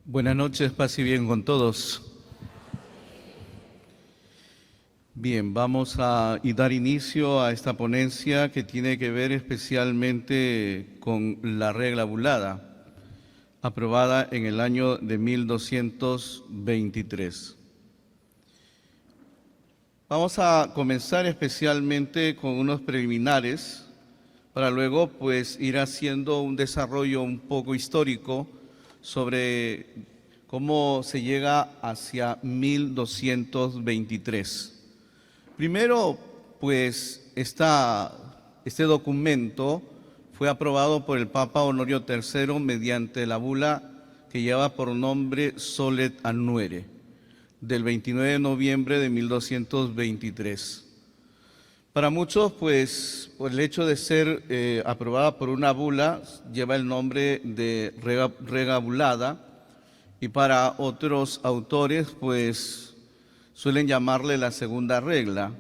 Buenas noches, paz y bien con todos. Bien, vamos a dar inicio a esta ponencia que tiene que ver especialmente con la regla bulada, aprobada en el año de 1223. Vamos a comenzar especialmente con unos preliminares para luego ir haciendo un desarrollo un poco histórico sobre cómo se llega hacia 1223. Primero, este documento fue aprobado por el Papa Honorio III mediante la bula que lleva por nombre Solet Annuere, del 29 de noviembre de 1223. Para muchos, por el hecho de ser aprobada por una bula, lleva el nombre de Rega Bulada, y para otros autores, suelen llamarle la segunda regla,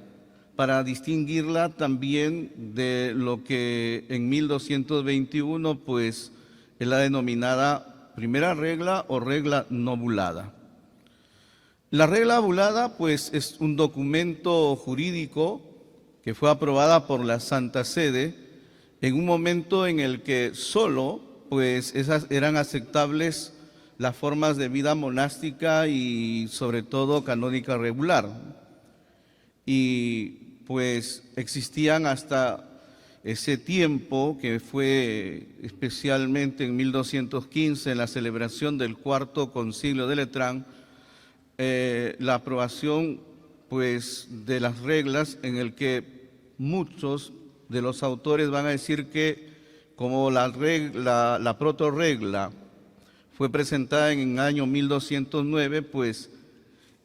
para distinguirla también de lo que en 1221, es la denominada primera regla o regla no bulada. La regla bulada, es un documento jurídico que fue aprobada por la Santa Sede en un momento en el que solo, esas eran aceptables las formas de vida monástica y sobre todo canónica regular. Y existían hasta ese tiempo, que fue especialmente en 1215, en la celebración del Cuarto Concilio de Letrán, la aprobación de las reglas, en el que muchos de los autores van a decir que como la protorregla fue presentada en el año 1209,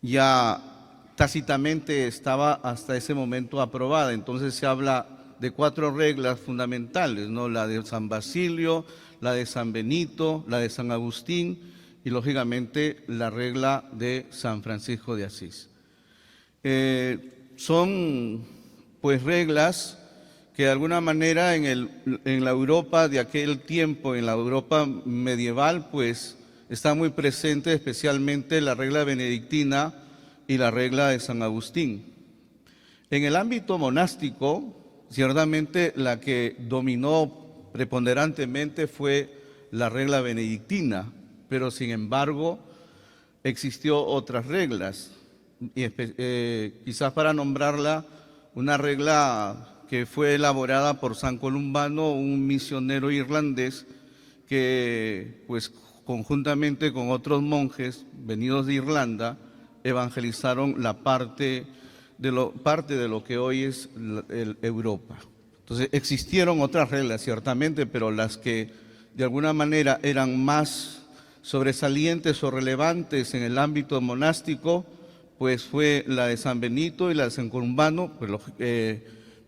ya tácitamente estaba hasta ese momento aprobada. Entonces se habla de 4 reglas fundamentales, ¿no? La de San Basilio, la de San Benito, la de San Agustín y lógicamente la regla de San Francisco de Asís. Son reglas que de alguna manera en la Europa de aquel tiempo, en la Europa medieval, está muy presente, especialmente la regla benedictina y la regla de San Agustín. En el ámbito monástico, ciertamente la que dominó preponderantemente fue la regla benedictina, pero sin embargo existió otras reglas, y quizás para nombrarla, una regla que fue elaborada por San Columbano, un misionero irlandés que conjuntamente con otros monjes venidos de Irlanda evangelizaron la parte de lo que hoy es Europa. Entonces existieron otras reglas ciertamente, pero las que de alguna manera eran más sobresalientes o relevantes en el ámbito monástico, fue la de San Benito y la de San Columbano,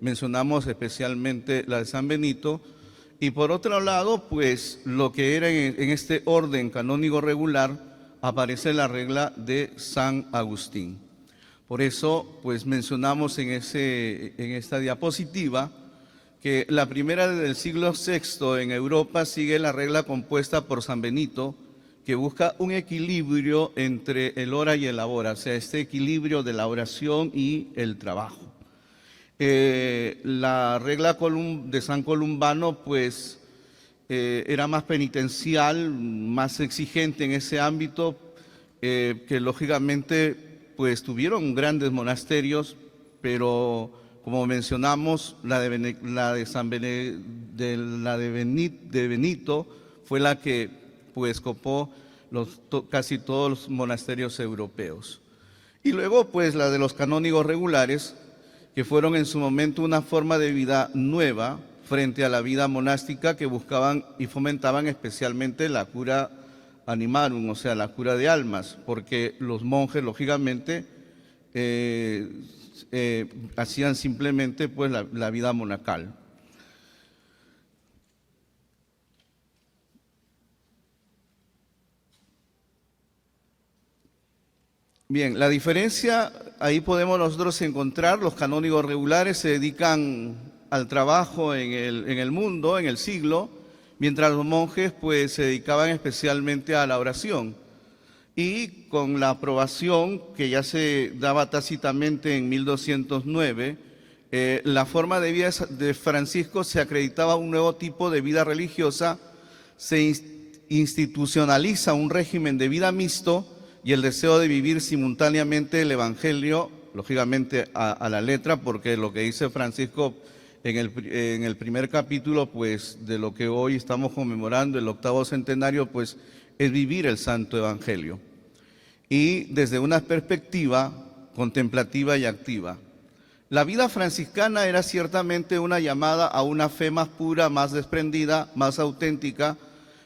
mencionamos especialmente la de San Benito, y por otro lado, lo que era en este orden canónico regular, aparece la regla de San Agustín. Por eso, mencionamos en esta diapositiva que la primera del siglo VI en Europa sigue la regla compuesta por San Benito, que busca un equilibrio entre el ora y el labora, o sea, este equilibrio de la oración y el trabajo. La regla de San Columbano, era más penitencial, más exigente en ese ámbito, que lógicamente, tuvieron grandes monasterios, pero como mencionamos, la de Benito fue la que copó casi todos los monasterios europeos. Y luego la de los canónigos regulares, que fueron en su momento una forma de vida nueva frente a la vida monástica, que buscaban y fomentaban especialmente la cura animarum, o sea, la cura de almas, porque los monjes lógicamente hacían simplemente la vida monacal. Bien, la diferencia, ahí podemos nosotros encontrar, los canónigos regulares se dedican al trabajo en el mundo, en el siglo, mientras los monjes se dedicaban especialmente a la oración. Y con la aprobación que ya se daba tácitamente en 1209, la forma de vida de Francisco se acreditaba un nuevo tipo de vida religiosa, se institucionaliza un régimen de vida mixto y el deseo de vivir simultáneamente el Evangelio, lógicamente a la letra, porque lo que dice Francisco en el primer capítulo, pues de lo que hoy estamos conmemorando, el 8º centenario, pues es vivir el Santo Evangelio. Y desde una perspectiva contemplativa y activa. La vida franciscana era ciertamente una llamada a una fe más pura, más desprendida, más auténtica.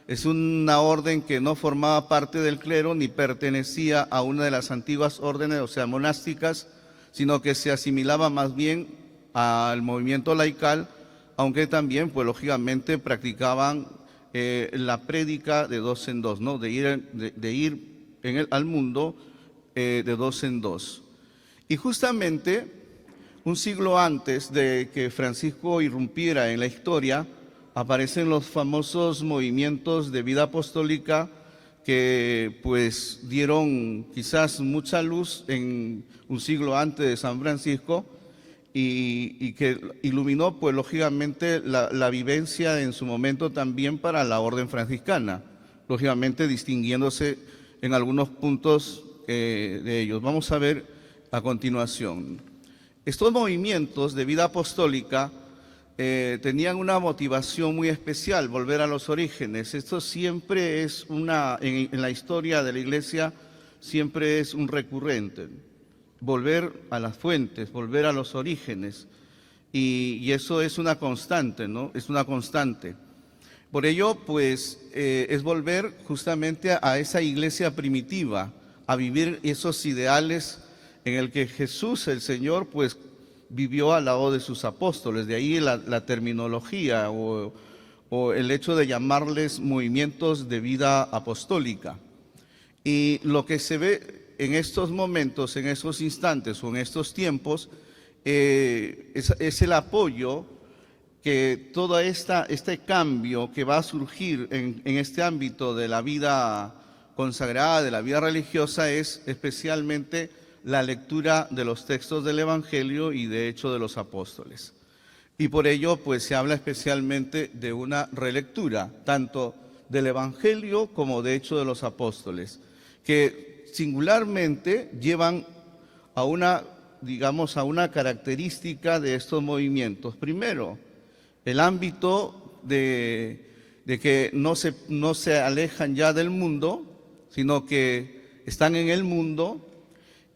Es una orden que no formaba parte del clero ni pertenecía a una de las antiguas órdenes, o sea, monásticas, sino que se asimilaba más bien al movimiento laical, aunque también, pues lógicamente, practicaban la prédica de dos en dos, ¿no? De ir al mundo de dos en dos. Y justamente un siglo antes de que Francisco irrumpiera en la historia, aparecen los famosos movimientos de vida apostólica que pues dieron quizás mucha luz en un siglo antes de San Francisco y que iluminó pues lógicamente la vivencia en su momento también para la orden franciscana, lógicamente distinguiéndose en algunos puntos de ellos. Vamos a ver a continuación. Estos movimientos de vida apostólica tenían una motivación muy especial, volver a los orígenes. Esto siempre es en la historia de la Iglesia, siempre es un recurrente. Volver a las fuentes, volver a los orígenes. Y eso es una constante, ¿no? Es una constante. Por ello, pues, es volver justamente a esa iglesia primitiva, a vivir esos ideales en el que Jesús, el Señor, pues, vivió al lado de sus apóstoles. De ahí la terminología o el hecho de llamarles movimientos de vida apostólica. Y lo que se ve en estos momentos, en esos instantes o en estos tiempos, es el apoyo que todo este cambio que va a surgir en este ámbito de la vida consagrada, de la vida religiosa, es especialmente la lectura de los textos del Evangelio y de Hechos de los Apóstoles. Y por ello, pues se habla especialmente de una relectura, tanto del Evangelio como de Hechos de los Apóstoles, que singularmente llevan a una característica de estos movimientos. Primero, el ámbito de que no se alejan ya del mundo, sino que están en el mundo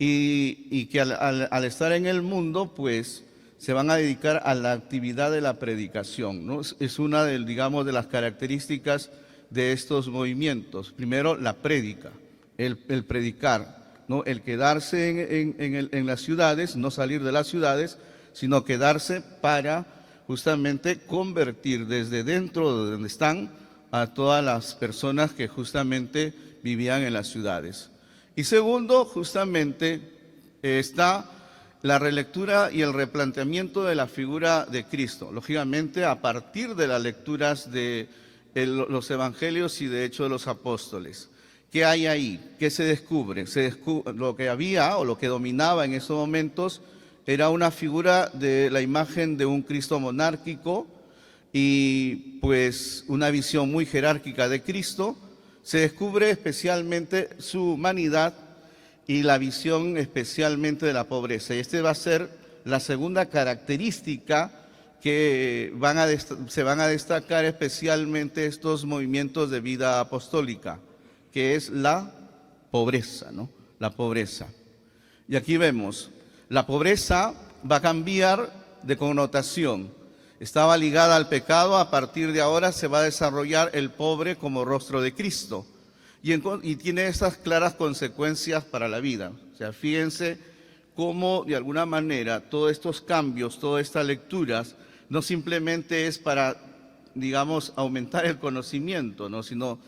y que al estar en el mundo, pues se van a dedicar a la actividad de la predicación, ¿no? Es una de las características de estos movimientos. Primero, la prédica, el predicar, ¿no? El quedarse en las ciudades, no salir de las ciudades, sino quedarse para justamente convertir desde dentro de donde están a todas las personas que justamente vivían en las ciudades. Y segundo, justamente está la relectura y el replanteamiento de la figura de Cristo, lógicamente a partir de las lecturas de los evangelios y de Hechos de los Apóstoles. ¿Qué hay ahí? ¿Qué se descubre? Lo que había o lo que dominaba en esos momentos era una figura de la imagen de un Cristo monárquico y pues una visión muy jerárquica de Cristo. Se descubre especialmente su humanidad y la visión especialmente de la pobreza. Y esta va a ser la segunda característica que se van a destacar especialmente estos movimientos de vida apostólica, que es la pobreza, ¿no? La pobreza. Y aquí vemos, la pobreza va a cambiar de connotación. Estaba ligada al pecado, a partir de ahora se va a desarrollar el pobre como rostro de Cristo. Y tiene estas claras consecuencias para la vida. O sea, fíjense cómo de alguna manera todos estos cambios, todas estas lecturas, no simplemente es para, aumentar el conocimiento, ¿no? Sino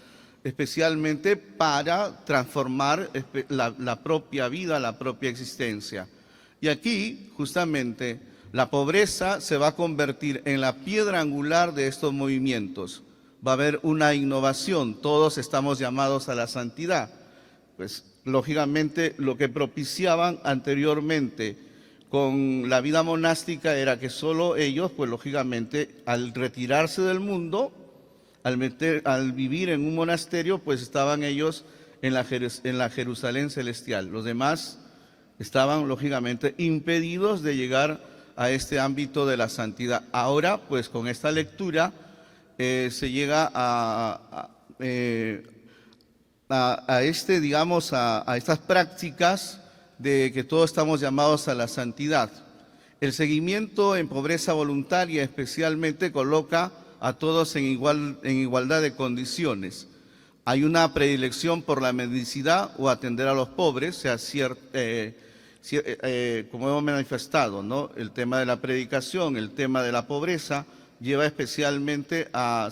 especialmente para transformar la propia vida, la propia existencia. Y aquí, justamente, la pobreza se va a convertir en la piedra angular de estos movimientos. Va a haber una innovación, todos estamos llamados a la santidad, pues lógicamente lo que propiciaban anteriormente con la vida monástica era que solo ellos, pues lógicamente, al retirarse del mundo, al vivir en un monasterio, pues estaban ellos en la Jerusalén celestial. Los demás estaban lógicamente impedidos de llegar a este ámbito de la santidad. Ahora, pues con esta lectura se llega a estas prácticas de que todos estamos llamados a la santidad. El seguimiento en pobreza voluntaria especialmente coloca a todos en igualdad de condiciones. Hay una predilección por la mendicidad o atender a los pobres, como hemos manifestado, ¿no? El tema de la predicación, el tema de la pobreza, lleva especialmente a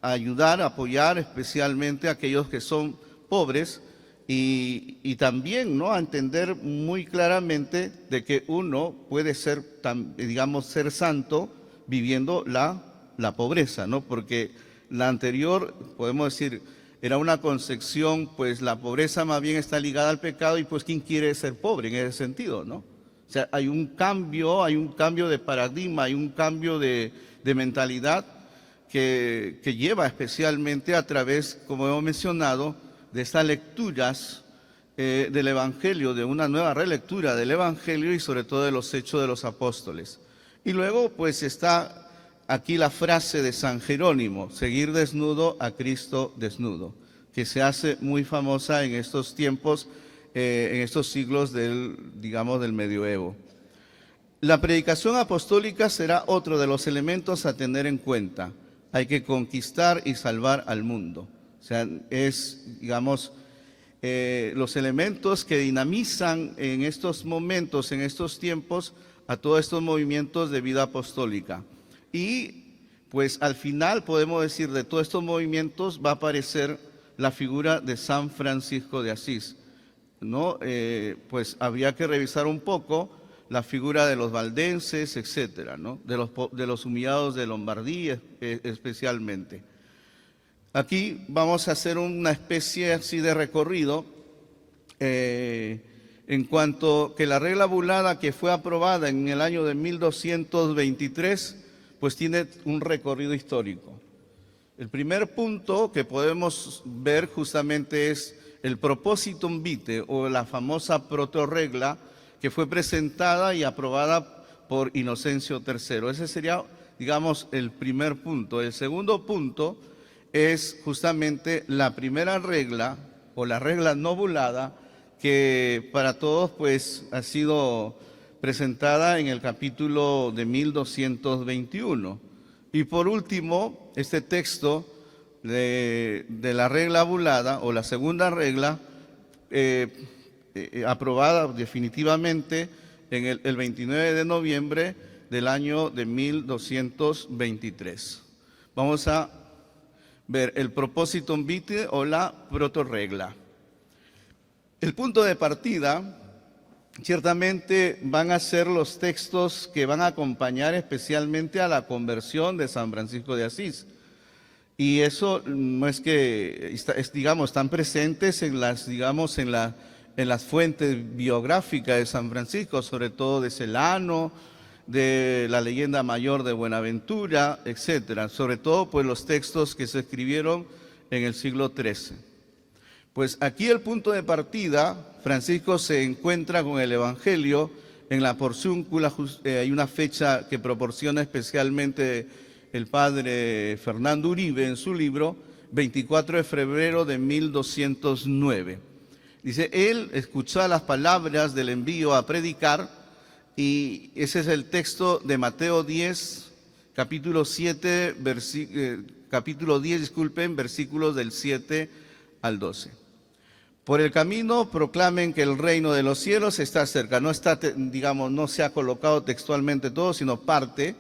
ayudar, a apoyar especialmente a aquellos que son pobres y también, ¿no?, a entender muy claramente de que uno puede ser, ser santo viviendo la pobreza, ¿no? Porque la anterior, podemos decir, era una concepción, pues la pobreza más bien está ligada al pecado y pues ¿quién quiere ser pobre en ese sentido, no? O sea, hay un cambio de paradigma, hay un cambio de mentalidad que lleva especialmente a través, como hemos mencionado, de estas lecturas del Evangelio, de una nueva relectura del Evangelio y sobre todo de los Hechos de los Apóstoles. Y luego pues está aquí la frase de San Jerónimo, seguir desnudo a Cristo desnudo, que se hace muy famosa en estos tiempos, en estos siglos del medioevo. La predicación apostólica será otro de los elementos a tener en cuenta. Hay que conquistar y salvar al mundo. O sea, los elementos que dinamizan en estos momentos, en estos tiempos, a todos estos movimientos de vida apostólica. Y pues al final podemos decir de todos estos movimientos va a aparecer la figura de San Francisco de Asís, ¿no? Pues habría que revisar un poco la figura de los valdenses, etcétera, ¿no? De los humillados de Lombardía especialmente. Aquí vamos a hacer una especie así de recorrido en cuanto que la regla bulada que fue aprobada en el año de 1223 pues tiene un recorrido histórico. El primer punto que podemos ver justamente es el Propositum Vitae o la famosa protorregla que fue presentada y aprobada por Inocencio III. Ese sería, digamos, el primer punto. El segundo punto es justamente la primera regla o la regla no bulada que para todos pues ha sido presentada en el capítulo de 1221. Y por último, este texto de la regla bulada o la segunda regla aprobada definitivamente en el 29 de noviembre del año de 1223. Vamos a ver el Propositum Vitae o la protorregla. El punto de partida ciertamente van a ser los textos que van a acompañar especialmente a la conversión de San Francisco de Asís. Y eso no es que, están presentes en las fuentes biográficas de San Francisco, sobre todo de Celano, de la leyenda mayor de Buenaventura, etcétera. Sobre todo, pues, los textos que se escribieron en el siglo XIII. Pues aquí el punto de partida, Francisco se encuentra con el Evangelio en la porciúncula. Hay una fecha que proporciona especialmente el padre Fernando Uribe en su libro, 24 de febrero de 1209. Dice, él escuchó las palabras del envío a predicar, y ese es el texto de Mateo 10, capítulo 10, versículos del 7 al 12. Por el camino proclamen que el reino de los cielos está cerca. No está, no se ha colocado textualmente todo, sino parte.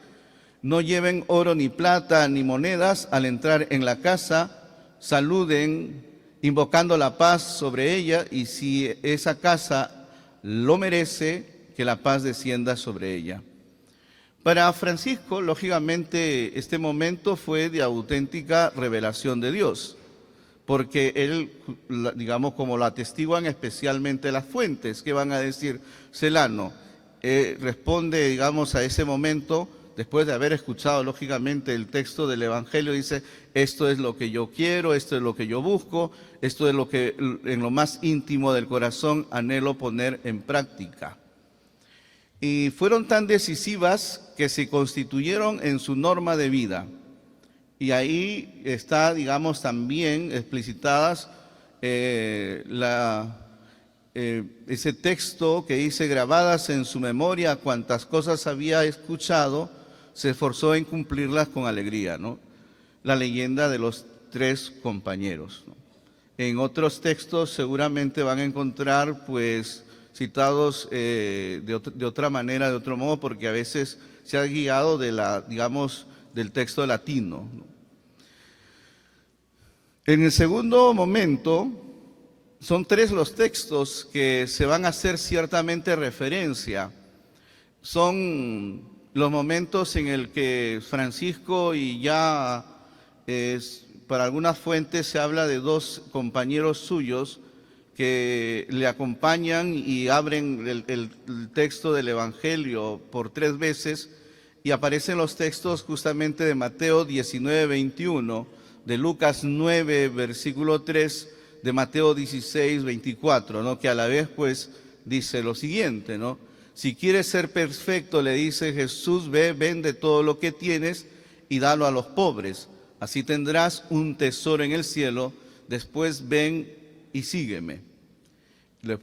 No lleven oro ni plata ni monedas al entrar en la casa. Saluden invocando la paz sobre ella, y si esa casa lo merece, que la paz descienda sobre ella. Para Francisco, lógicamente, este momento fue de auténtica revelación de Dios, porque él, digamos, como lo atestiguan especialmente las fuentes, que van a decir, Celano responde, digamos, a ese momento, después de haber escuchado, lógicamente, el texto del Evangelio, dice, esto es lo que yo quiero, esto es lo que yo busco, esto es lo que en lo más íntimo del corazón anhelo poner en práctica. Y fueron tan decisivas que se constituyeron en su norma de vida. Y ahí está, digamos, también explicitadas ese texto que dice, grabadas en su memoria cuantas cosas había escuchado, se esforzó en cumplirlas con alegría, ¿no? La leyenda de los 3 compañeros, ¿no? En otros textos seguramente van a encontrar, pues, citados de otra manera, de otro modo, porque a veces se ha guiado digamos, del texto latino, ¿no? En el segundo momento, son 3 los textos que se van a hacer ciertamente referencia. Son los momentos en el que Francisco, y ya para algunas fuentes se habla de 2 compañeros suyos que le acompañan y abren el texto del Evangelio por 3 veces, y aparecen los textos justamente de Mateo 19, 21, de Lucas 9, versículo 3, de Mateo 16, 24, ¿no? Que a la vez, pues, dice lo siguiente, ¿no? Si quieres ser perfecto, le dice Jesús, ve, vende todo lo que tienes y dalo a los pobres. Así tendrás un tesoro en el cielo. Después ven y sígueme.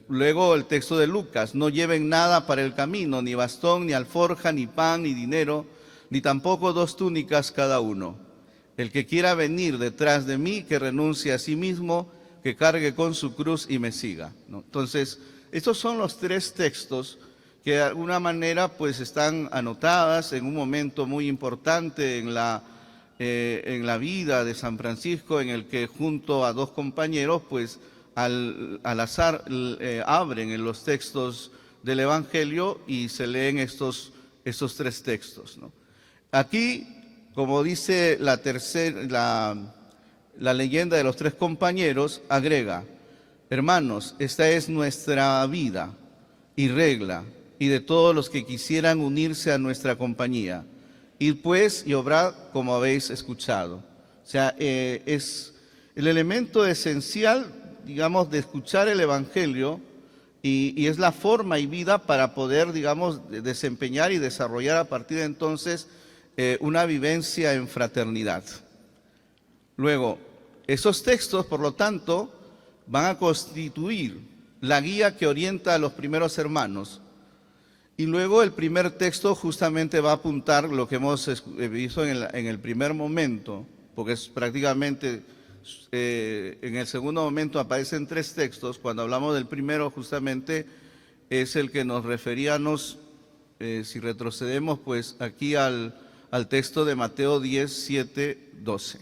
Luego el texto de Lucas, no lleven nada para el camino, ni bastón, ni alforja, ni pan, ni dinero, ni tampoco 2 túnicas cada uno. El que quiera venir detrás de mí, que renuncie a sí mismo, que cargue con su cruz y me siga, ¿no? Entonces, estos son los 3 textos que de alguna manera pues están anotadas en un momento muy importante en la vida de San Francisco, en el que junto a 2 compañeros pues al azar abren en los textos del Evangelio y se leen estos 3 textos, ¿no? Aquí, como dice la leyenda de los 3 compañeros, agrega, hermanos, esta es nuestra vida y regla, y de todos los que quisieran unirse a nuestra compañía. Id pues y obrad como habéis escuchado. O sea, es el elemento esencial, digamos, de escuchar el Evangelio, y es la forma y vida para poder, digamos, desempeñar y desarrollar a partir de entonces una vivencia en fraternidad. Luego, esos textos, por lo tanto, van a constituir la guía que orienta a los primeros hermanos. Y luego el primer texto justamente va a apuntar lo que hemos visto en el primer momento, porque es prácticamente, en el segundo momento aparecen 3 textos. Cuando hablamos del primero, justamente es el que nos referíamos, si retrocedemos, pues aquí al texto de Mateo 10, 7, 12.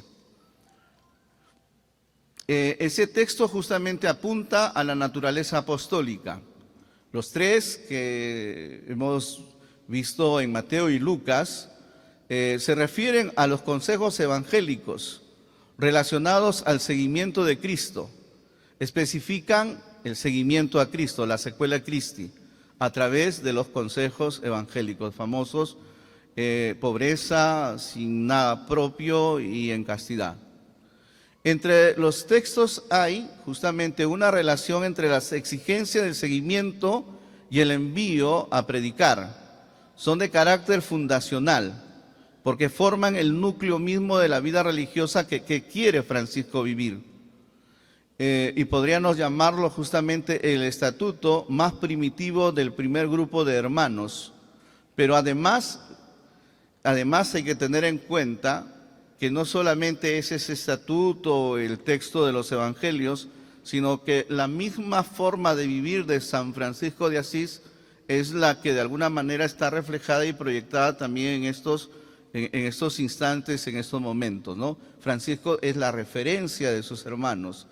Ese texto justamente apunta a la naturaleza apostólica. Los 3 que hemos visto en Mateo y Lucas se refieren a los consejos evangélicos relacionados al seguimiento de Cristo. Especifican el seguimiento a Cristo, la sequela Christi, a través de los consejos evangélicos famosos, pobreza, sin nada propio y en castidad. Entre los textos hay justamente una relación entre las exigencias del seguimiento y el envío a predicar. Son de carácter fundacional, porque forman el núcleo mismo de la vida religiosa que quiere Francisco vivir. Y podríamos llamarlo justamente el estatuto más primitivo del primer grupo de hermanos. Pero además hay que tener en cuenta que no solamente es ese estatuto, el texto de los evangelios, sino que la misma forma de vivir de San Francisco de Asís es la que de alguna manera está reflejada y proyectada también en estos instantes, en estos momentos, ¿no? Francisco es la referencia de sus hermanos,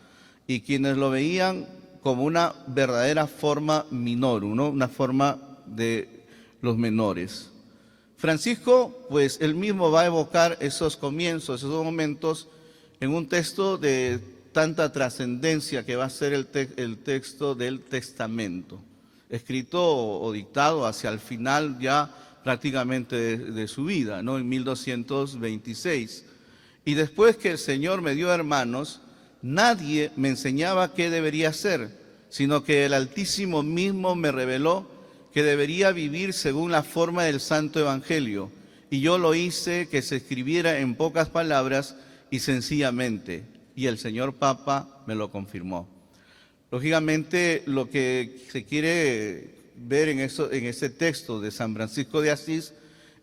y quienes lo veían como una verdadera forma minorum, ¿no? Una forma de los menores. Francisco, pues él mismo va a evocar esos comienzos, esos momentos, en un texto de tanta trascendencia que va a ser el texto del testamento, escrito o dictado hacia el final ya prácticamente de su vida, ¿no? En 1226. Y después que el Señor me dio hermanos, nadie me enseñaba qué debería hacer, sino que el Altísimo mismo me reveló que debería vivir según la forma del Santo Evangelio. Y yo lo hice que se escribiera en pocas palabras y sencillamente. Y el señor Papa me lo confirmó. Lógicamente, lo que se quiere ver en ese texto de San Francisco de Asís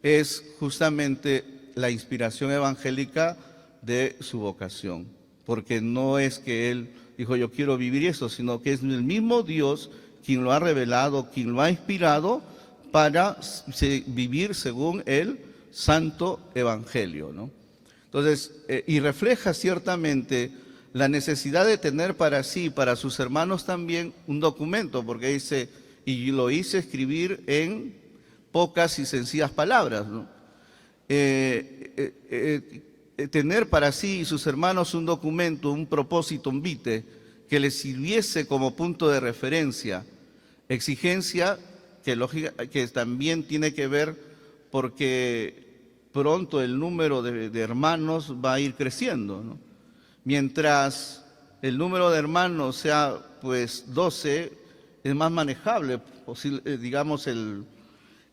es justamente la inspiración evangélica de su vocación. Porque no es que él dijo yo quiero vivir eso, sino que es el mismo Dios quien lo ha revelado, quien lo ha inspirado para vivir según el Santo Evangelio, ¿no? Entonces, y refleja ciertamente la necesidad de tener para sí, para sus hermanos también, un documento, porque dice, y lo hice escribir en pocas y sencillas palabras, ¿no? Tener para sí y sus hermanos un documento, un propósito, un vitae, que les sirviese como punto de referencia, exigencia que también tiene que ver porque pronto el número de hermanos va a ir creciendo, ¿no? Mientras el número de hermanos sea pues 12, es más manejable, digamos,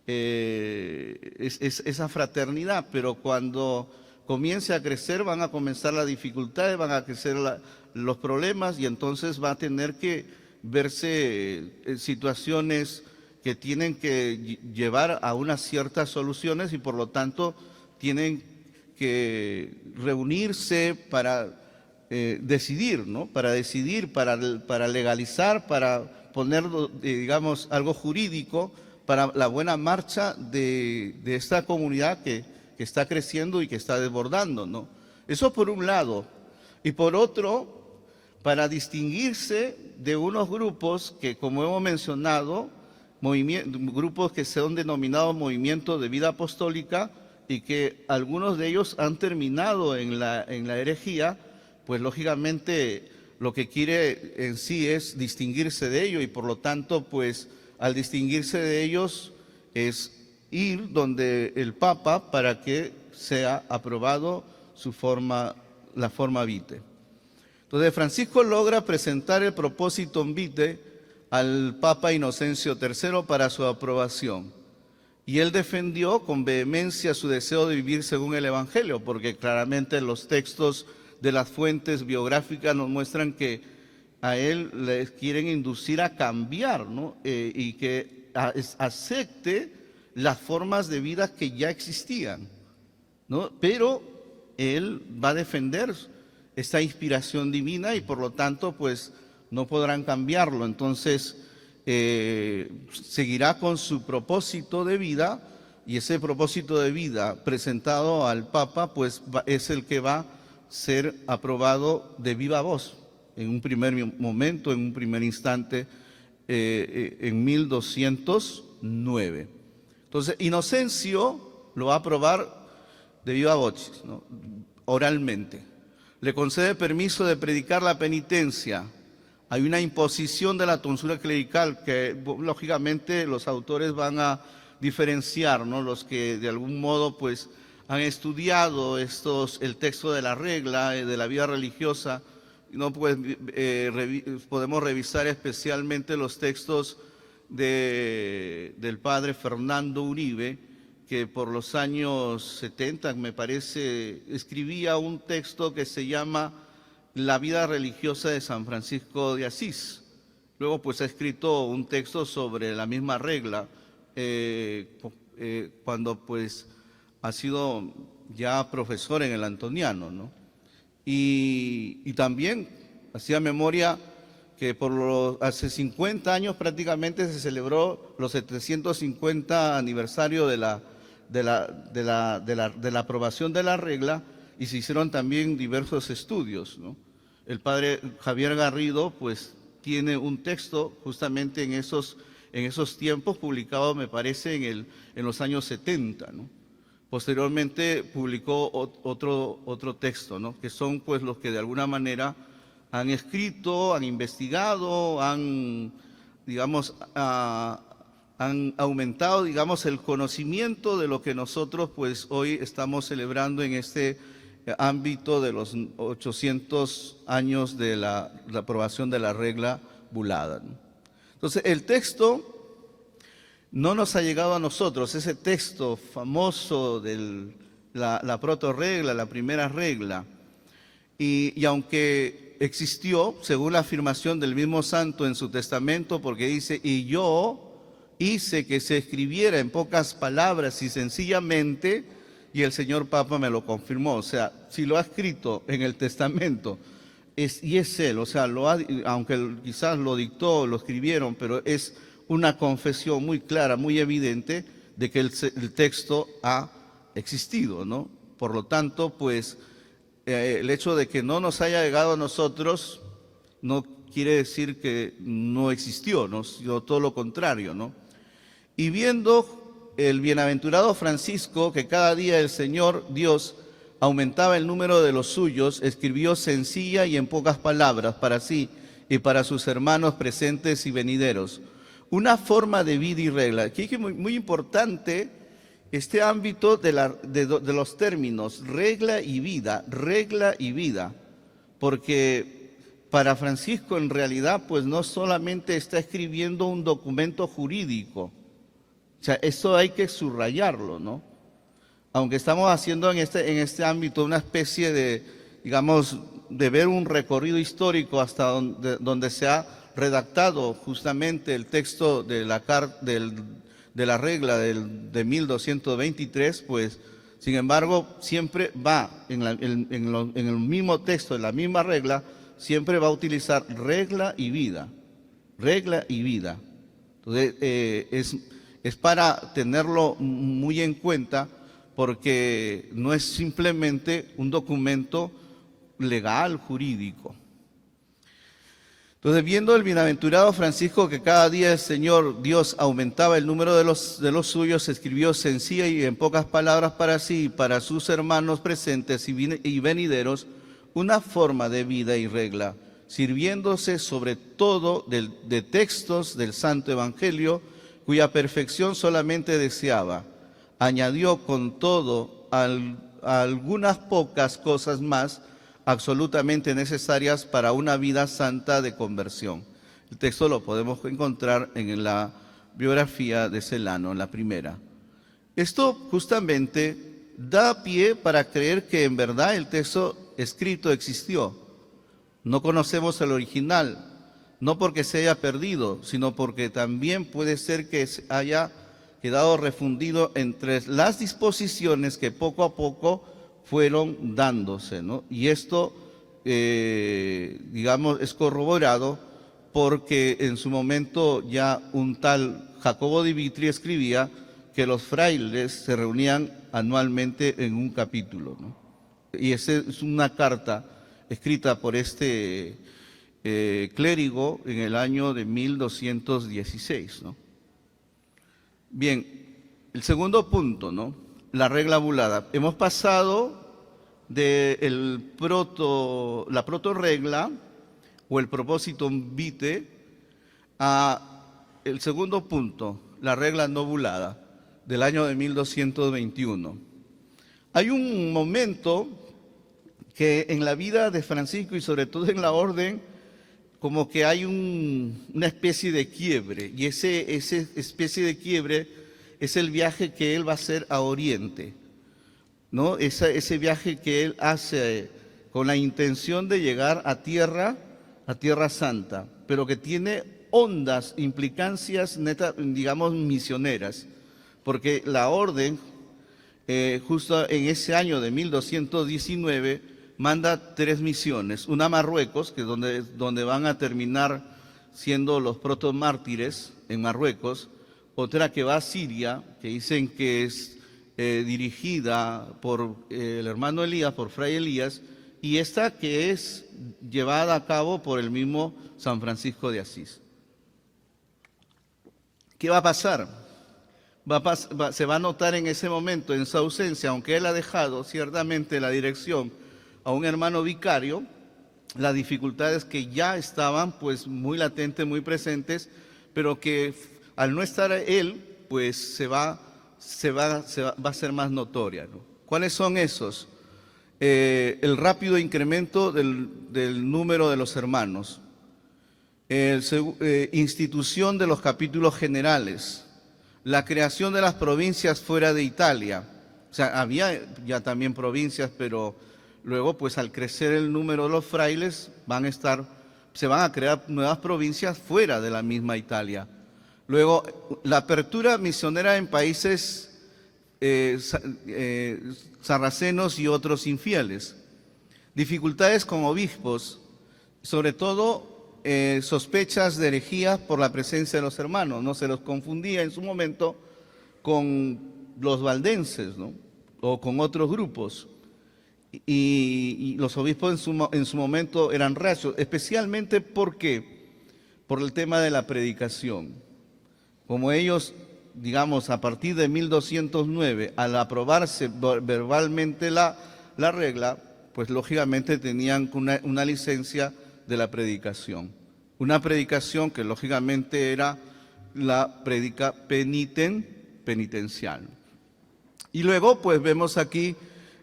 esa fraternidad, pero cuando comience a crecer van a comenzar las dificultades, van a crecer los problemas y entonces va a tener que verse situaciones que tienen que llevar a unas ciertas soluciones y por lo tanto tienen que reunirse para decidir, ¿no? Para decidir, para legalizar, para poner, digamos, algo jurídico para la buena marcha de esta comunidad que está creciendo y que está desbordando, ¿no? Eso por un lado. Y por otro, para distinguirse de unos grupos que, como hemos mencionado, grupos que son denominados movimientos de vida apostólica y que algunos de ellos han terminado en la herejía, pues lógicamente lo que quiere en sí es distinguirse de ello y por lo tanto, pues al distinguirse de ellos es ir donde el Papa para que sea aprobado la forma vitae. Entonces Francisco logra presentar el propósito vitae al Papa Inocencio III para su aprobación. Y él defendió con vehemencia su deseo de vivir según el Evangelio, porque claramente los textos de las fuentes biográficas nos muestran que a él le quieren inducir a cambiar, ¿no? Y que acepte las formas de vida que ya existían, ¿no? Pero él va a defender esta inspiración divina y por lo tanto pues no podrán cambiarlo. Entonces seguirá con su propósito de vida y ese propósito de vida presentado al Papa pues es el que va a ser aprobado de viva voz en un primer momento, en un primer instante, en 1209. Entonces Inocencio lo va a aprobar de viva voz, ¿no? Oralmente. Le concede permiso de predicar la penitencia. Hay una imposición de la tonsura clerical que lógicamente los autores van a diferenciar, ¿no? Los que de algún modo pues han estudiado el texto de la regla, de la vida religiosa, ¿no? Pues podemos revisar especialmente los textos del padre Fernando Uribe, que por los años 70, me parece, escribía un texto que se llama La vida religiosa de San Francisco de Asís. Luego pues ha escrito un texto sobre la misma regla, cuando pues ha sido ya profesor en el Antoniano, ¿no? Y también hacía memoria que hace 50 años prácticamente se celebró los 750 aniversario de la aprobación de la regla y se hicieron también diversos estudios, ¿no? El padre Javier Garrido pues tiene un texto justamente en esos tiempos publicado, me parece, en los años 70, ¿no? Posteriormente publicó otro texto, ¿no? Que son pues los que de alguna manera han escrito, han investigado, digamos, han aumentado, digamos, el conocimiento de lo que nosotros pues hoy estamos celebrando en este ámbito de los 800 años de la aprobación de la regla bulada. Entonces, el texto no nos ha llegado a nosotros, ese texto famoso de la protorregla, la primera regla, y aunque existió, según la afirmación del mismo santo en su testamento, porque dice, y yo hice que se escribiera en pocas palabras y sencillamente, y el señor Papa me lo confirmó. O sea, si lo ha escrito en el testamento, y es él, o sea, aunque quizás lo dictó, lo escribieron, pero es una confesión muy clara, muy evidente, de que el texto ha existido, ¿no? Por lo tanto, pues, el hecho de que no nos haya llegado a nosotros no quiere decir que no existió, ¿no? Sino todo lo contrario, ¿no? Y viendo el bienaventurado Francisco que cada día el Señor Dios aumentaba el número de los suyos, escribió sencilla y en pocas palabras para sí y para sus hermanos presentes y venideros una forma de vida y regla. Aquí es muy importante este ámbito de los términos regla y vida, porque para Francisco en realidad pues no solamente está escribiendo un documento jurídico, o sea, eso hay que subrayarlo, ¿no? Aunque estamos haciendo en este ámbito una especie de, digamos, de ver un recorrido histórico hasta donde se ha redactado justamente el texto de la regla de 1223, pues, sin embargo, siempre va en el mismo texto, en la misma regla, siempre va a utilizar regla y vida. Entonces, es para tenerlo muy en cuenta, porque no es simplemente un documento legal, jurídico. Entonces, viendo el bienaventurado Francisco que cada día el Señor Dios aumentaba el número de los suyos, escribió sencilla y en pocas palabras para sí y para sus hermanos presentes y venideros una forma de vida y regla, sirviéndose sobre todo de textos del Santo Evangelio, cuya perfección solamente deseaba. Añadió con todo algunas pocas cosas más absolutamente necesarias para una vida santa de conversión. El texto lo podemos encontrar en la biografía de Celano, en la primera. Esto justamente da pie para creer que en verdad el texto escrito existió. No conocemos el original, no porque se haya perdido, sino porque también puede ser que haya quedado refundido entre las disposiciones que poco a poco fueron dándose, ¿no? Y esto, digamos, es corroborado porque en su momento ya un tal Jacobo de Vitri escribía que los frailes se reunían anualmente en un capítulo, ¿no? Y esa es una carta escrita por este clérigo en el año de 1216, ¿no? Bien, el segundo punto, ¿no? La regla bulada. Hemos pasado de la protorregla o el propositum vitae a el segundo punto, la regla no bulada del año de 1221. Hay un momento que en la vida de Francisco y sobre todo en la orden, como que hay una especie de quiebre, y esa especie de quiebre es el viaje que él va a hacer a Oriente, ¿no? Ese viaje que él hace con la intención de llegar a Tierra Santa, pero que tiene hondas implicancias, digamos, misioneras, porque la orden, justo en ese año de 1219, manda 3 misiones, una a Marruecos, que es donde van a terminar siendo los protomártires en Marruecos, otra que va a Siria, que dicen que es dirigida por el hermano Elías, por Fray Elías, y esta que es llevada a cabo por el mismo San Francisco de Asís. ¿Qué va a pasar? Se va a notar en ese momento, en su ausencia, aunque él ha dejado ciertamente la dirección a un hermano vicario, las dificultades que ya estaban pues muy latentes, muy presentes, pero que al no estar él, pues va a ser más notoria, ¿no? ¿Cuáles son esos? El rápido incremento del número de los hermanos, institución de los capítulos generales, la creación de las provincias fuera de Italia. O sea, había ya también provincias, pero luego, pues al crecer el número de los frailes, se van a crear nuevas provincias fuera de la misma Italia. Luego, la apertura misionera en países sarracenos y otros infieles. Dificultades con obispos, sobre todo sospechas de herejía por la presencia de los hermanos. No se los confundía en su momento con los valdenses, ¿no? O con otros grupos. Y los obispos en su momento eran reacios, especialmente por el tema de la predicación. Como ellos, digamos, a partir de 1209, al aprobarse verbalmente la regla, pues lógicamente tenían una licencia de la predicación. Una predicación que lógicamente era la prédica penitencial. Y luego, pues vemos aquí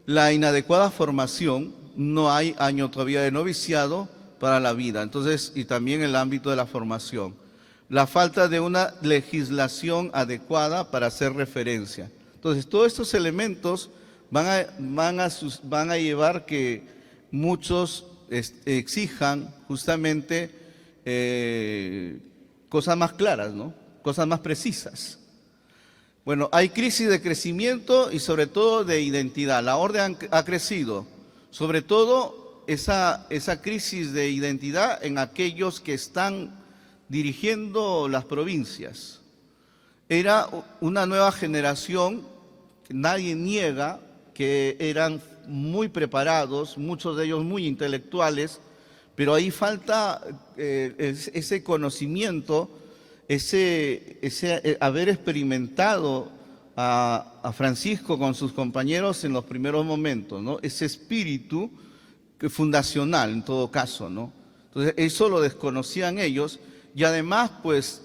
la inadecuada formación. No hay año todavía de noviciado para la vida. Entonces, y también el ámbito de la formación. La falta de una legislación adecuada para hacer referencia. Entonces, todos estos elementos van a llevar que muchos exijan justamente cosas más claras, ¿no? Cosas más precisas. Bueno, hay crisis de crecimiento y sobre todo de identidad. La orden ha crecido, sobre todo esa crisis de identidad en aquellos que están dirigiendo las provincias. Era una nueva generación, nadie niega que eran muy preparados, muchos de ellos muy intelectuales, pero ahí falta ese conocimiento, ese haber experimentado a Francisco con sus compañeros en los primeros momentos, ¿no? Ese espíritu fundacional en todo caso, ¿no? Entonces eso lo desconocían ellos y además pues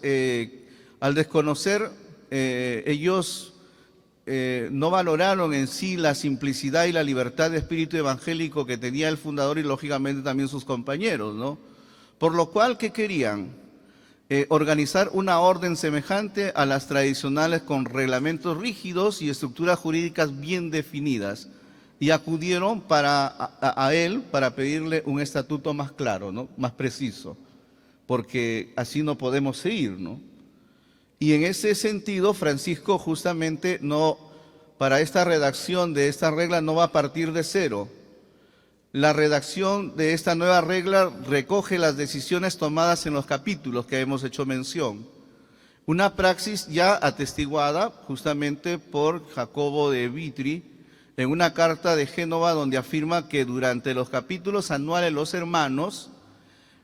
al desconocer ellos no valoraron en sí la simplicidad y la libertad de espíritu evangélico que tenía el fundador y lógicamente también sus compañeros, ¿no? Por lo cual, ¿qué querían? Organizar una orden semejante a las tradicionales con reglamentos rígidos y estructuras jurídicas bien definidas. Y acudieron a él para pedirle un estatuto más claro, ¿no? Más preciso, porque así no podemos seguir, ¿no? Y en ese sentido, Francisco justamente para esta redacción de esta regla no va a partir de cero. La redacción de esta nueva regla recoge las decisiones tomadas en los capítulos que hemos hecho mención. Una praxis ya atestiguada justamente por Jacobo de Vitri en una carta de Génova donde afirma que durante los capítulos anuales los hermanos,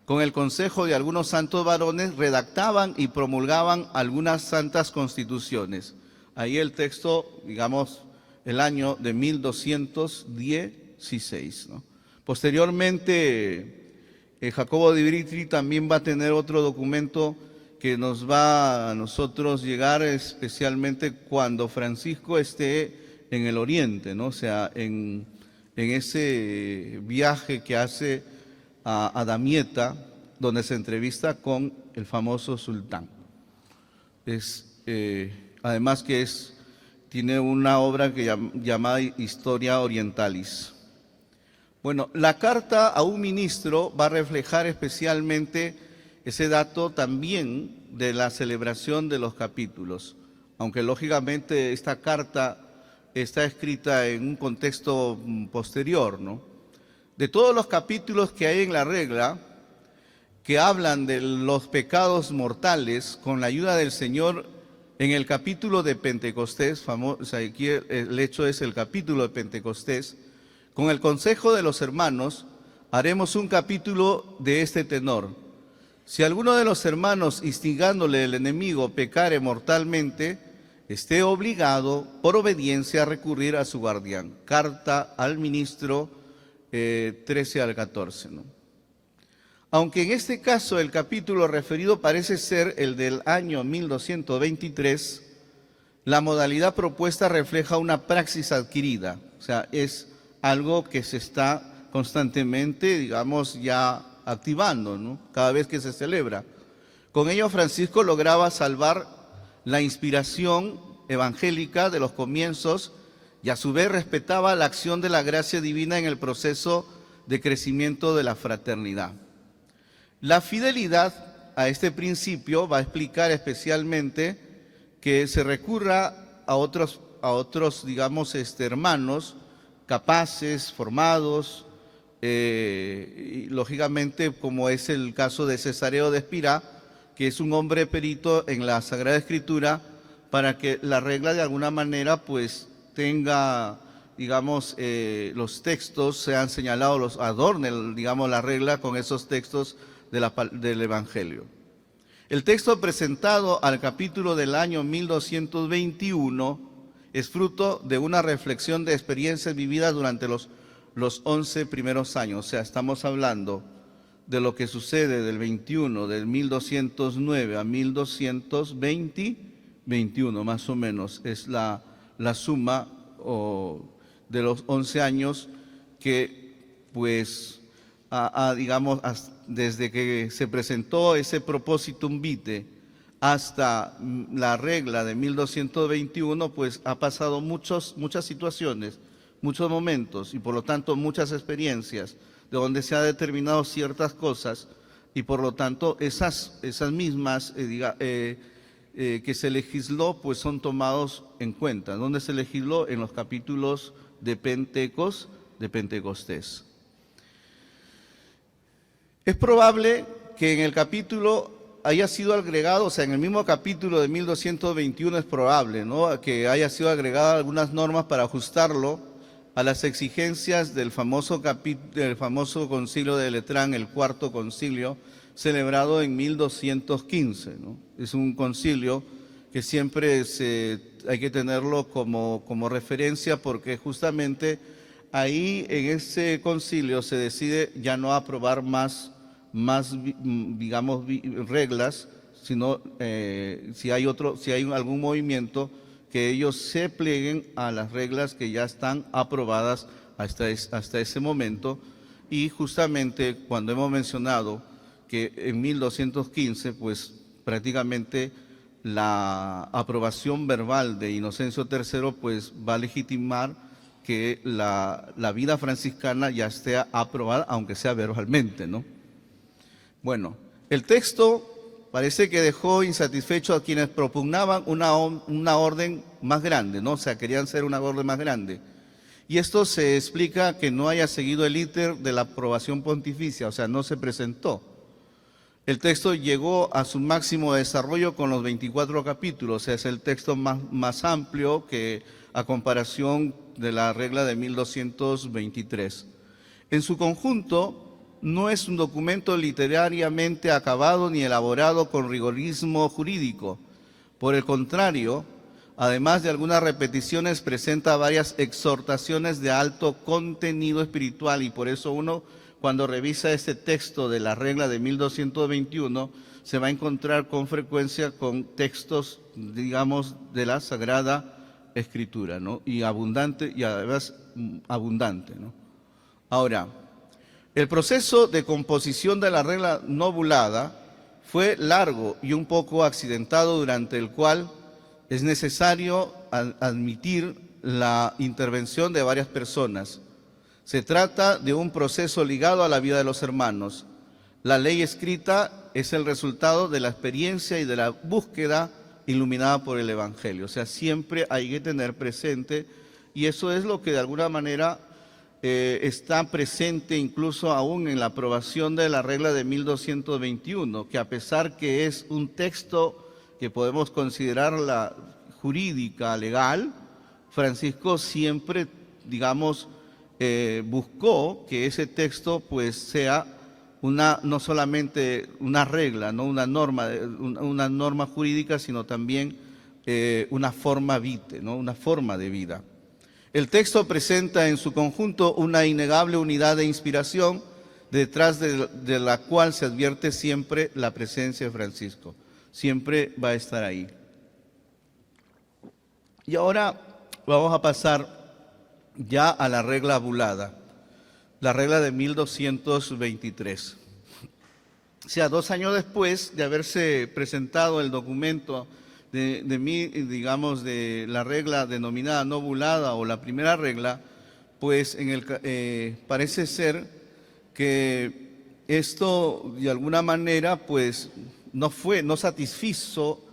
con el consejo de algunos santos varones, redactaban y promulgaban algunas santas constituciones. Ahí el texto, digamos, el año de 1216, ¿no? Posteriormente, Jacobo de Vitri también va a tener otro documento que nos va a nosotros llegar especialmente cuando Francisco esté en el Oriente, ¿no? O sea, en ese viaje que hace a Damieta, donde se entrevista con el famoso sultán. Además que tiene una obra llamada Historia Orientalis. Bueno, la carta a un ministro va a reflejar especialmente ese dato también de la celebración de los capítulos, aunque lógicamente esta carta está escrita en un contexto posterior, ¿no? De todos los capítulos que hay en la regla, que hablan de los pecados mortales, con la ayuda del Señor, en el capítulo de Pentecostés, aquí el hecho es el capítulo de Pentecostés, con el consejo de los hermanos, haremos un capítulo de este tenor. Si alguno de los hermanos, instigándole el enemigo, pecare mortalmente, esté obligado por obediencia a recurrir a su guardián. Carta al ministro 13 al 14, ¿no? Aunque en este caso el capítulo referido parece ser el del año 1223, la modalidad propuesta refleja una praxis adquirida, o sea, es algo que se está constantemente, digamos, ya activando, ¿no? Cada vez que se celebra. Con ello, Francisco lograba salvar la inspiración evangélica de los comienzos y a su vez respetaba la acción de la gracia divina en el proceso de crecimiento de la fraternidad. La fidelidad a este principio va a explicar especialmente que se recurra a otros digamos, hermanos capaces, formados, y lógicamente como es el caso de Cesáreo de Espira, que es un hombre perito en la Sagrada Escritura, para que la regla de alguna manera pues tenga, digamos, los textos sean señalados, los adornen, digamos, la regla con esos textos del Evangelio. El texto presentado al capítulo del año 1221 es fruto de una reflexión de experiencias vividas durante los 11 primeros años. O sea, estamos hablando de lo que sucede del 21, del 1209 a 1221, más o menos, es la suma de los 11 años que, pues, digamos, desde que se presentó ese Propositum Vitae hasta la regla de 1221, pues ha pasado muchas situaciones, muchos momentos y por lo tanto muchas experiencias de donde se ha determinado ciertas cosas y por lo tanto esas mismas que se legisló pues son tomados en cuenta. ¿Dónde se legisló? En los capítulos de Pentecostés. Es probable que en el capítulo haya sido agregado, o sea, en el mismo capítulo de 1221 es probable, ¿no?, que haya sido agregada algunas normas para ajustarlo a las exigencias del famoso concilio de Letrán, el cuarto concilio, celebrado en 1215, ¿no? Es un concilio que siempre hay que tenerlo como referencia porque justamente ahí en ese concilio se decide ya no aprobar más digamos, reglas, sino si hay algún movimiento, que ellos se plieguen a las reglas que ya están aprobadas hasta ese momento. Y justamente cuando hemos mencionado que en 1215, pues prácticamente la aprobación verbal de Inocencio III, pues va a legitimar que la vida franciscana ya esté aprobada, aunque sea verbalmente, ¿no? Bueno, el texto parece que dejó insatisfecho a quienes propugnaban una orden más grande, ¿no? O sea, querían ser una orden más grande. Y esto se explica que no haya seguido el íter de la aprobación pontificia, o sea, no se presentó. El texto llegó a su máximo desarrollo con los 24 capítulos, o sea, es el texto más amplio que a comparación de la regla de 1223. En su conjunto, no es un documento literariamente acabado ni elaborado con rigorismo jurídico. Por el contrario, además de algunas repeticiones, presenta varias exhortaciones de alto contenido espiritual y por eso uno, cuando revisa este texto de la regla de 1221, se va a encontrar con frecuencia con textos, digamos, de la Sagrada Escritura, ¿no? Y abundante, y además abundante, ¿no? Ahora, el proceso de composición de la regla novulada fue largo y un poco accidentado, durante el cual es necesario admitir la intervención de varias personas. Se trata de un proceso ligado a la vida de los hermanos. La ley escrita es el resultado de la experiencia y de la búsqueda iluminada por el Evangelio. O sea, siempre hay que tener presente, y eso es lo que de alguna manera está presente incluso aún en la aprobación de la regla de 1221, que a pesar que es un texto que podemos considerarla jurídica, legal, Francisco siempre, digamos, buscó que ese texto pues sea no solamente una regla, no una norma jurídica, sino también una forma vitae, ¿no?, una forma de vida. El texto presenta en su conjunto una innegable unidad de inspiración, detrás de la cual se advierte siempre la presencia de Francisco. Siempre va a estar ahí. Y ahora vamos a pasar ya a la regla abulada, la regla de 1223. O sea, 2 años después de haberse presentado el documento de la regla denominada no bulada o la primera regla, pues parece ser que esto de alguna manera pues no satisfizo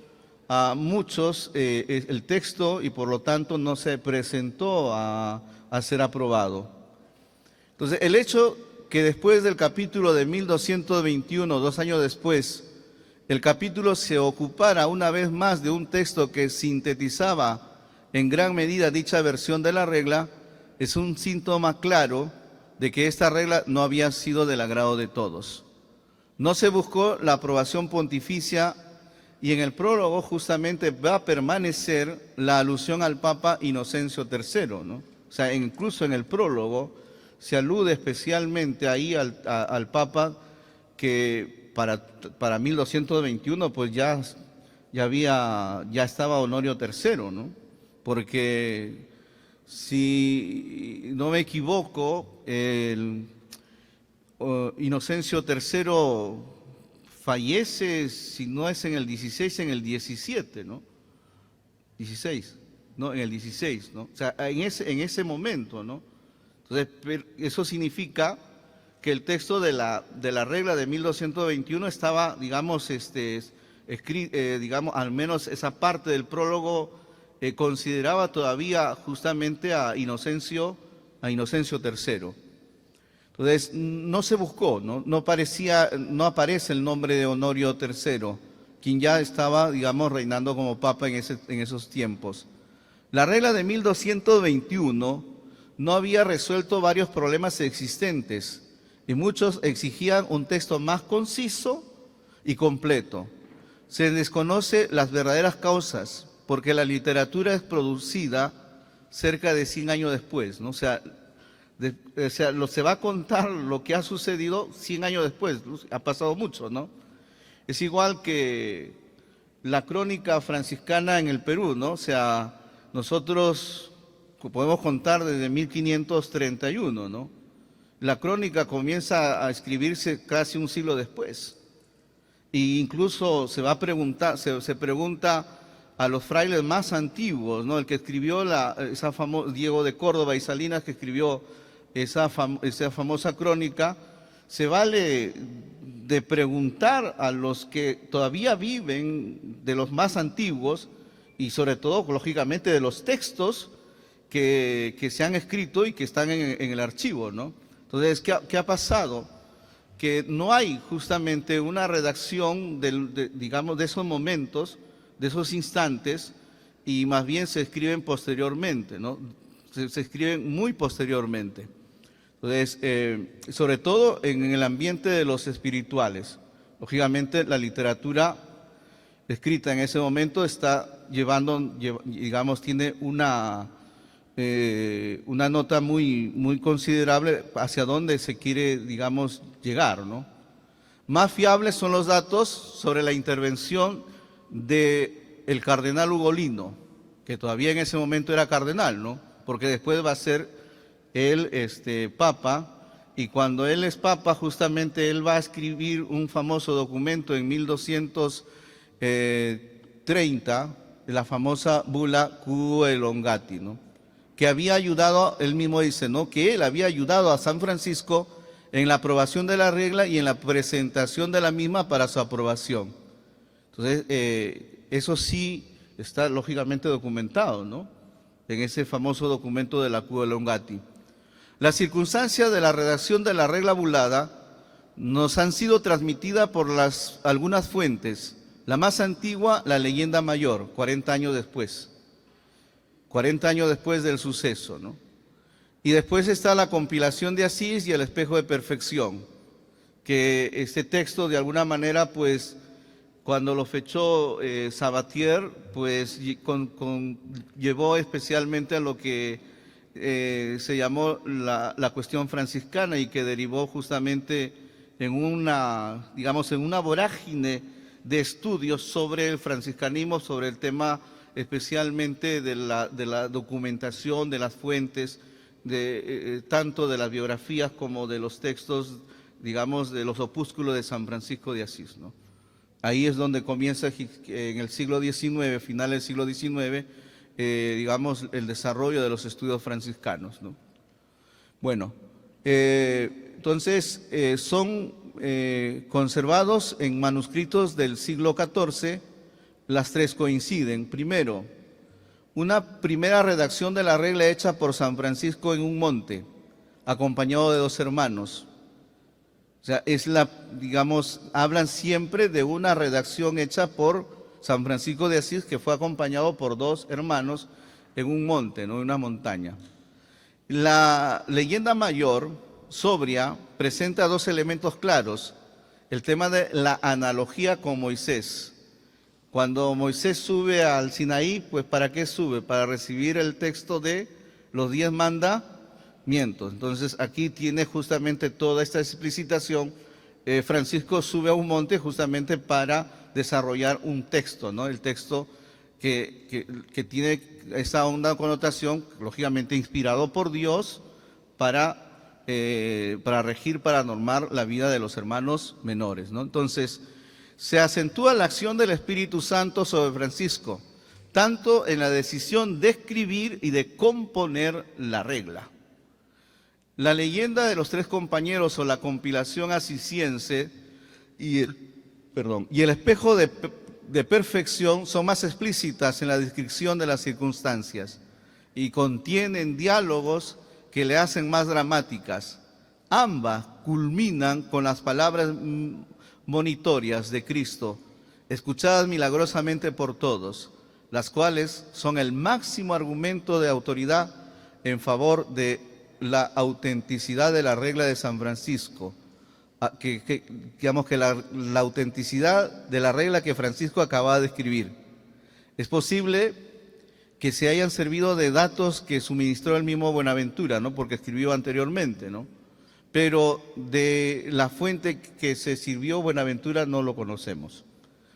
a muchos el texto y por lo tanto no se presentó a ser aprobado. Entonces, el hecho que después del capítulo de 1221, 2 años después, el capítulo se ocupara una vez más de un texto que sintetizaba en gran medida dicha versión de la regla, es un síntoma claro de que esta regla no había sido del agrado de todos. No se buscó la aprobación pontificia y en el prólogo justamente va a permanecer la alusión al Papa Inocencio III, ¿no? O sea, incluso en el prólogo se alude especialmente ahí al Papa que para 1221 pues ya estaba Honorio III, ¿no? Porque si no me equivoco, Inocencio III fallece, si no es en el 16, en el 17, ¿no? 16, ¿no? En el 16, ¿no? O sea, en ese momento, ¿no? Entonces, eso significa que el texto de la regla de 1221 estaba, digamos, al menos esa parte del prólogo consideraba todavía justamente a Inocencio III. Entonces, no se buscó, no aparece el nombre de Honorio III, quien ya estaba, digamos, reinando como papa en esos tiempos. La regla de 1221 no había resuelto varios problemas existentes y muchos exigían un texto más conciso y completo. Se desconoce las verdaderas causas porque la literatura es producida cerca de 100 años después, ¿no? O sea, se va a contar lo que ha sucedido 100 años después, ¿no? Ha pasado mucho, ¿no? Es igual que la crónica franciscana en el Perú, ¿no? O sea, nosotros podemos contar desde 1531, ¿no? La crónica comienza a escribirse casi un siglo después. E incluso se pregunta a los frailes más antiguos, ¿no? El que escribió Diego de Córdoba y Salinas, que escribió esa famosa crónica, se vale de preguntar a los que todavía viven, de los más antiguos, y sobre todo, lógicamente, de los textos que se han escrito y que están en el archivo, ¿no? Entonces, ¿qué ha pasado? Que no hay justamente una redacción digamos, de esos momentos, de esos instantes, y más bien se escriben posteriormente, ¿no? Se escriben muy posteriormente. Entonces, sobre todo en el ambiente de los espirituales. Lógicamente, la literatura escrita en ese momento está digamos, tiene una nota muy considerable hacia dónde se quiere, digamos, llegar, ¿no? Más fiables son los datos sobre la intervención del cardenal Ugolino, que todavía en ese momento era cardenal, ¿no? Porque después va a ser él papa, y cuando él es papa, justamente él va a escribir un famoso documento en 1230, la famosa bula Quo Elongati, ¿no? Que había ayudado, él mismo dice, ¿no? Que él había ayudado a San Francisco en la aprobación de la regla y en la presentación de la misma para su aprobación. Entonces, eso sí está lógicamente documentado, ¿no? En ese famoso documento de la Quo Elongati. Las circunstancias de la redacción de la regla bulada nos han sido transmitidas por algunas fuentes. La más antigua, la Leyenda Mayor, 40 años después. 40 años después del suceso, ¿no? Y después está la compilación de Asís y el espejo de perfección, que este texto de alguna manera, pues, cuando lo fechó Sabatier, pues llevó especialmente a lo que se llamó la cuestión franciscana y que derivó justamente en una, digamos, en una vorágine de estudios sobre el franciscanismo, sobre el tema especialmente de la documentación, de las fuentes, tanto de las biografías como de los textos, digamos, de los opúsculos de San Francisco de Asís, ¿no? Ahí es donde comienza en el siglo XIX, final del siglo XIX, digamos, el desarrollo de los estudios franciscanos, ¿no? Bueno, entonces son conservados en manuscritos del siglo XIV, las tres coinciden. Primero, una primera redacción de la regla hecha por San Francisco en un monte, acompañado de dos hermanos. O sea, digamos, hablan siempre de una redacción hecha por San Francisco de Asís que fue acompañado por dos hermanos en un monte, ¿no? En una montaña. La leyenda mayor, sobria, presenta dos elementos claros. El tema de la analogía con Moisés. Cuando Moisés sube al Sinaí, pues ¿para qué sube? Para recibir el texto de los 10 mandamientos. Entonces aquí tiene justamente toda esta explicitación. Francisco sube a un monte justamente para desarrollar un texto, ¿no? El texto que tiene esa honda connotación, lógicamente inspirado por Dios, para regir, para normar la vida de los hermanos menores, ¿no? Entonces, se acentúa la acción del Espíritu Santo sobre Francisco, tanto en la decisión de escribir y de componer la regla. La leyenda de los tres compañeros o la compilación asisiense y el espejo de perfección son más explícitas en la descripción de las circunstancias y contienen diálogos que le hacen más dramáticas. Ambas culminan con las palabras monitorias de Cristo, escuchadas milagrosamente por todos, las cuales son el máximo argumento de autoridad en favor de la autenticidad de la regla de San Francisco, digamos que la autenticidad de la regla que Francisco acaba de escribir. Es posible que se hayan servido de datos que suministró el mismo Buenaventura, ¿no? Porque escribió anteriormente, ¿no? Pero de la fuente que se sirvió Buenaventura no lo conocemos.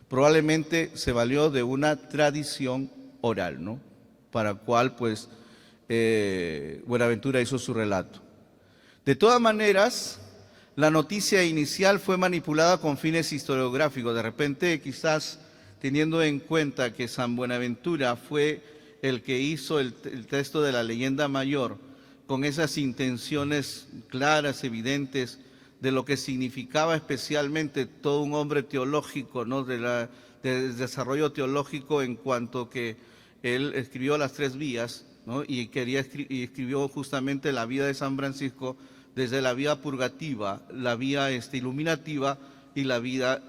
Probablemente se valió de una tradición oral, ¿no? Para cual, pues, Buenaventura hizo su relato. De todas maneras, la noticia inicial fue manipulada con fines historiográficos. De repente, quizás teniendo en cuenta que San Buenaventura fue el que hizo el texto de la leyenda mayor, con esas intenciones claras, evidentes, de lo que significaba especialmente todo un hombre teológico, ¿no? del desarrollo teológico en cuanto que él escribió las tres vías, ¿no? y escribió justamente la vida de San Francisco desde la vía purgativa, la vía iluminativa y la vía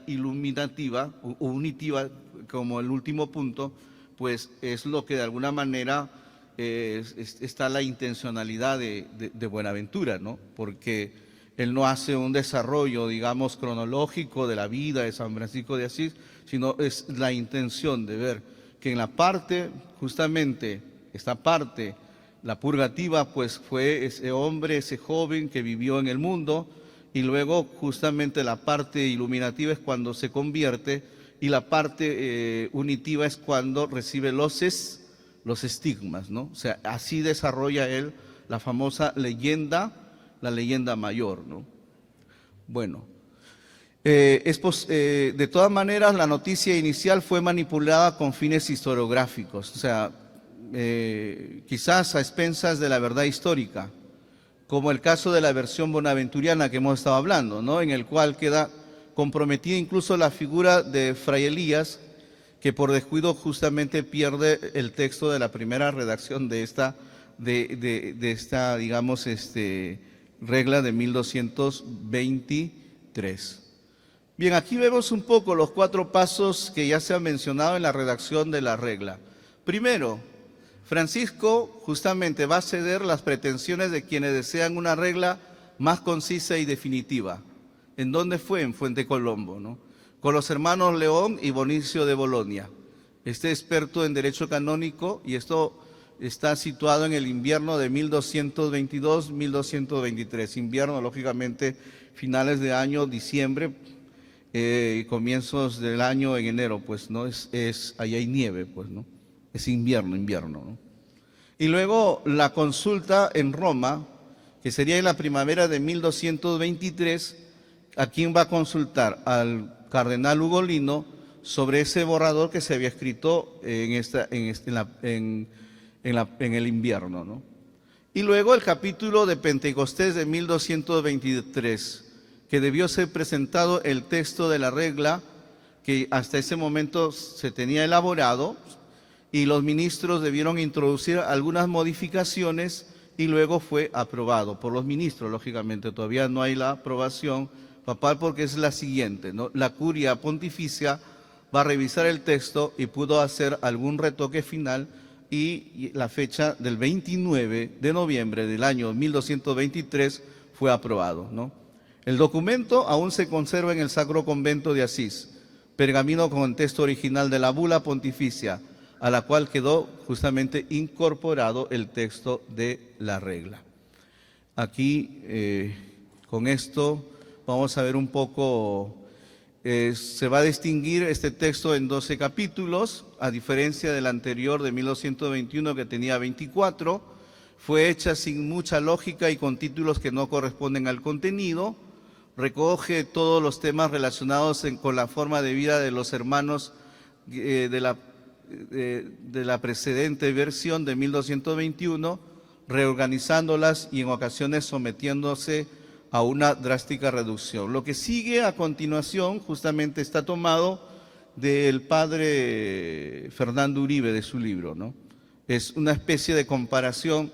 iluminativa o unitiva como el último punto, pues es lo que de alguna manera está la intencionalidad de Buenaventura, ¿no? Porque él no hace un desarrollo, digamos, cronológico de la vida de San Francisco de Asís, sino es la intención de ver que en la parte, justamente, esta parte, la purgativa, pues fue ese hombre, ese joven que vivió en el mundo, y luego justamente la parte iluminativa es cuando se convierte, y la parte unitiva es cuando recibe los estigmas, ¿no? O sea, así desarrolla él la famosa leyenda, la leyenda mayor, ¿no? Bueno, de todas maneras la noticia inicial fue manipulada con fines historiográficos, o sea, quizás a expensas de la verdad histórica, como el caso de la versión bonaventuriana que hemos estado hablando, ¿no? En el cual queda comprometida incluso la figura de Fray Elías, que por descuido justamente pierde el texto de la primera redacción de esta, digamos, regla de 1223. Bien, aquí vemos un poco los 4 pasos que ya se han mencionado en la redacción de la regla. Primero, Francisco justamente va a ceder las pretensiones de quienes desean una regla más concisa y definitiva. ¿En dónde fue? En Fuente Colombo, ¿no? Con los hermanos León y Bonicio de Bolonia. Este experto en derecho canónico, y esto está situado en el invierno de 1222-1223. Invierno, lógicamente, finales de año, diciembre, comienzos del año en enero, pues, ¿no? Ahí hay nieve, pues, ¿no? Es invierno, ¿no? Y luego la consulta en Roma, que sería en la primavera de 1223, ¿a quién va a consultar? Al cardenal Ugolino sobre ese borrador que se había escrito en el invierno, ¿no? Y luego el capítulo de Pentecostés de 1223, que debió ser presentado el texto de la regla que hasta ese momento se tenía elaborado, y los ministros debieron introducir algunas modificaciones y luego fue aprobado por los ministros, lógicamente. Todavía no hay la aprobación papal porque es la siguiente, ¿no? La curia pontificia va a revisar el texto y pudo hacer algún retoque final, y la fecha del 29 de noviembre del año 1223 fue aprobado, ¿no? El documento aún se conserva en el Sacro Convento de Asís, pergamino con el texto original de la bula pontificia, a la cual quedó justamente incorporado el texto de la regla. Aquí, con esto, vamos a ver un poco, se va a distinguir este texto en 12 capítulos, a diferencia del anterior de 1221 que tenía 24, fue hecha sin mucha lógica y con títulos que no corresponden al contenido. Recoge todos los temas relacionados con la forma de vida de los hermanos de la precedente versión de 1221, reorganizándolas y en ocasiones sometiéndose a una drástica reducción. Lo que sigue a continuación justamente está tomado del padre Fernando Uribe, de su libro, ¿no? Es una especie de comparación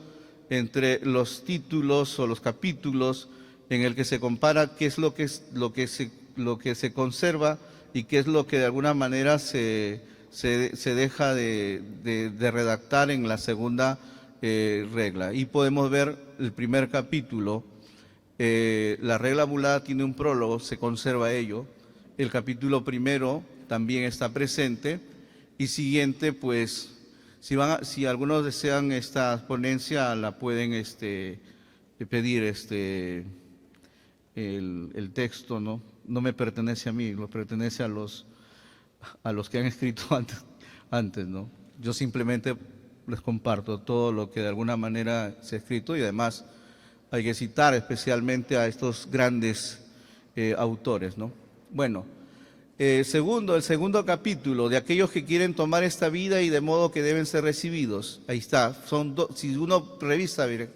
entre los títulos o los capítulos en el que se compara qué es lo que se conserva y qué es lo que de alguna manera se deja de redactar en la segunda regla. Y podemos ver el primer capítulo. La regla bulada tiene un prólogo, se conserva ello. El capítulo primero también está presente. Y siguiente, pues, si algunos desean esta ponencia, la pueden pedir el texto, ¿no? No me pertenece a mí, lo pertenece a los que han escrito antes, ¿no? Yo simplemente les comparto todo lo que de alguna manera se ha escrito, y además hay que citar especialmente a estos grandes autores, ¿no? Bueno, el segundo capítulo, de aquellos que quieren tomar esta vida y de modo que deben ser recibidos. Ahí está, si uno revisa, miren,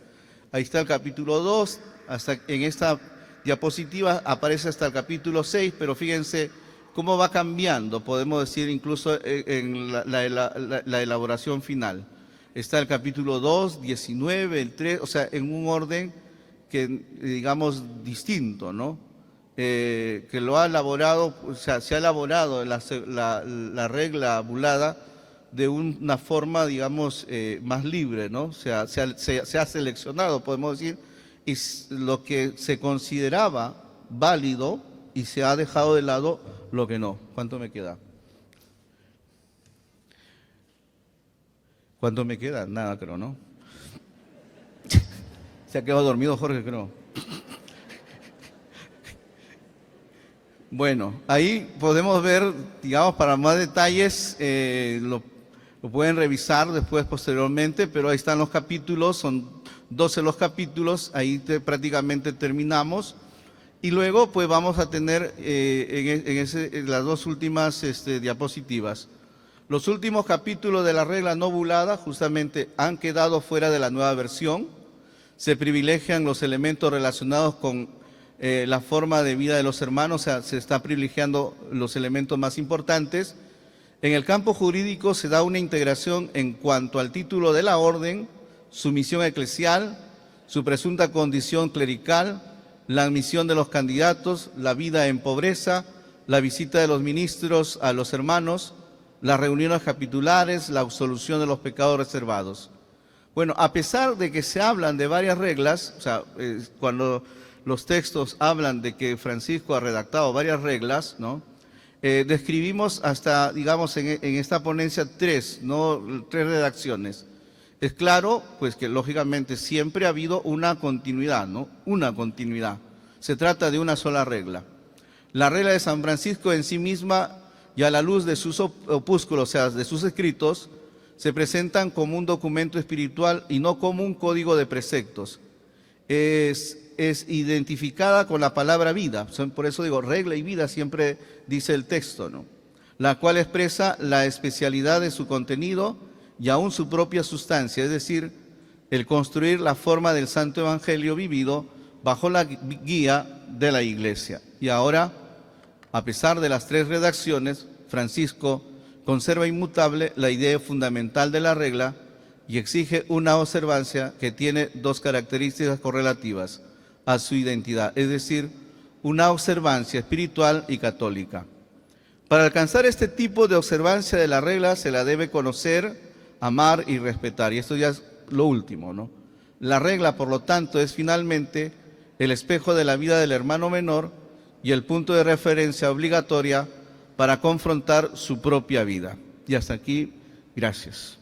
ahí está el capítulo 2, hasta en esta diapositiva aparece hasta el capítulo 6, pero fíjense cómo va cambiando, podemos decir incluso en la elaboración final. Está el capítulo 2, 19, el 3, o sea, en un orden que, digamos, distinto, ¿no? Que lo ha elaborado, o sea, se ha elaborado la regla bulada de una forma, digamos, más libre, ¿no? O sea, se ha seleccionado, podemos decir, y lo que se consideraba válido, y se ha dejado de lado lo que no. ¿Cuánto me queda? ¿Cuánto me queda? Nada, creo, ¿no? Se ha quedado dormido Jorge, creo. Bueno, ahí podemos ver, digamos, para más detalles, lo pueden revisar después, posteriormente, pero ahí están los capítulos, son 12 los capítulos, ahí prácticamente terminamos. Y luego, pues vamos a tener en las dos últimas diapositivas. Los últimos capítulos de la regla no bulada justamente han quedado fuera de la nueva versión. Se privilegian los elementos relacionados con la forma de vida de los hermanos, o sea, se está privilegiando los elementos más importantes. En el campo jurídico se da una integración en cuanto al título de la orden, su misión eclesial, su presunta condición clerical, la admisión de los candidatos, la vida en pobreza, la visita de los ministros a los hermanos, las reuniones capitulares, la absolución de los pecados reservados. Bueno, a pesar de que se hablan de varias reglas, o sea, cuando los textos hablan de que Francisco ha redactado varias reglas, ¿no? Describimos hasta, digamos, en esta ponencia tres redacciones. Es claro, pues que lógicamente siempre ha habido una continuidad, ¿no? Una continuidad. Se trata de una sola regla. La regla de San Francisco en sí misma y a la luz de sus opúsculos, o sea, de sus escritos, se presentan como un documento espiritual y no como un código de preceptos. Es identificada con la palabra vida, por eso digo regla y vida, siempre dice el texto, ¿no? La cual expresa la especialidad de su contenido y aún su propia sustancia, es decir, el construir la forma del Santo Evangelio vivido bajo la guía de la Iglesia. Y ahora, a pesar de las 3 redacciones, Francisco conserva inmutable la idea fundamental de la regla y exige una observancia que tiene 2 características correlativas a su identidad, es decir, una observancia espiritual y católica. Para alcanzar este tipo de observancia de la regla se la debe conocer, amar y respetar, y esto ya es lo último, ¿no? La regla, por lo tanto, es finalmente el espejo de la vida del hermano menor y el punto de referencia obligatoria para confrontar su propia vida. Y hasta aquí, gracias.